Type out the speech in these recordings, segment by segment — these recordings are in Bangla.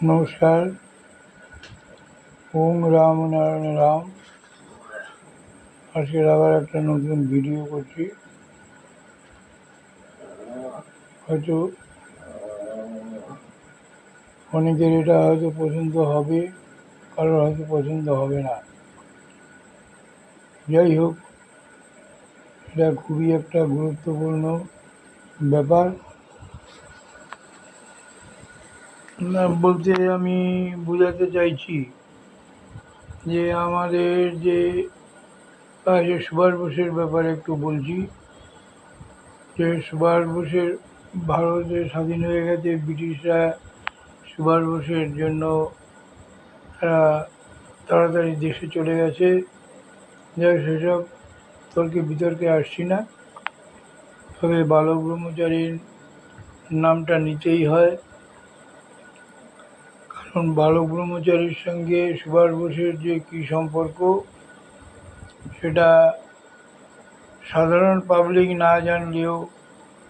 নমস্কার। ওম রাম নারায়ণ রাম। আজকের আবার একটা নতুন ভিডিও করছি। হয়তো অনেকের এটা হয়তো পছন্দ হবে, কারোর হয়তো পছন্দ হবে না। যাই হোক, এটা খুবই একটা গুরুত্বপূর্ণ ব্যাপার। না বলতে আমি বোঝাতে চাইছি যে আমাদের যে সুভাষ বোসের ব্যাপারে একটু বলছি। যে সুভাষ বোসের ভারতে স্বাধীন হয়ে গেছে, ব্রিটিশরা সুভাষ বোসের জন্য তারা তাড়াতাড়ি দেশে চলে গেছে। যাই সেসব তর্কে বিতর্কে আসছি না, তবে বালক ব্রহ্মচারীর নামটা নিতেই হয়, কারণ বালক ব্রহ্মচারীর সঙ্গে সুভাষ বোসের যে কী সম্পর্ক সেটা সাধারণ পাবলিক না জানলেও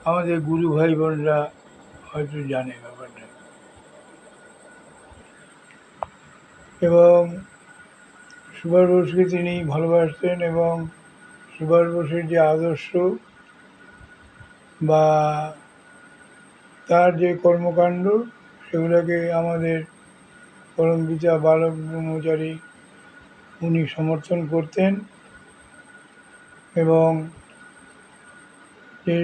আমাদের গুরু ভাই বোনরা হয়তো জানে ব্যাপারটা। এবং সুভাষ বোসকে তিনি ভালোবাসতেন, এবং সুভাষ বোসের যে আদর্শ বা তার যে কর্মকাণ্ড সেগুলোকে আমাদের পরম পিতা বালক ব্রহ্মচারী উনি সমর্থন করতেন। এবং যে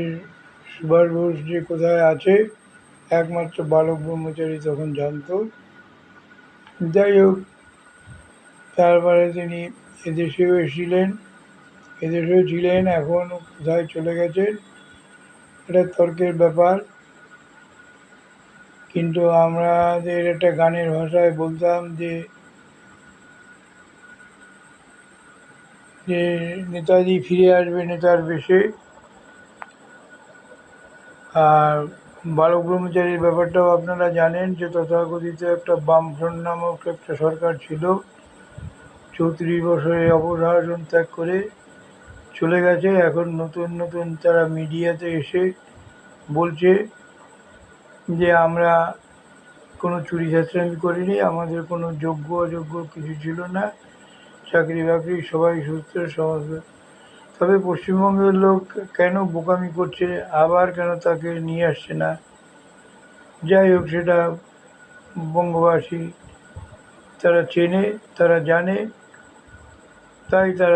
সুভাষ বোস যে কোথায় আছে একমাত্র বালক ব্রহ্মচারী তখন জানত। যাই হোক, তারপরে তিনি এদেশেও এসেছিলেন, এখন কোথায় চলে গেছেন এটা তর্কের ব্যাপার। কিন্তু আমাদের একটা গানের ভাষায় বলতাম যে নেতাজি ফিরে আসবে নেতার বেশে। আর বালক ব্রহ্মচারীর ব্যাপারটাও আপনারা জানেন যে তথাকথিত একটা বামফ্রন্ট নামক একটা সরকার ছিল, 34 বছরে অপশাসন ত্যাগ করে চলে গেছে। এখন নতুন নতুন তারা মিডিয়াতে এসে বলছে যে আমরা কোনো চুরি চাঁচড়ামি করিনি, আমাদের কোনো যোগ্য অযোগ্য কিছু ছিল না, চাকরি বাকরি সবাই সুস্থ সমস্ত। তবে পশ্চিমবঙ্গের লোক কেন বোকামি করছে, আবার কেন তাকে নিয়ে আসছে না, যাই হোক সেটা বঙ্গবাসী তারা চেনে, তারা জানে, তাই তারা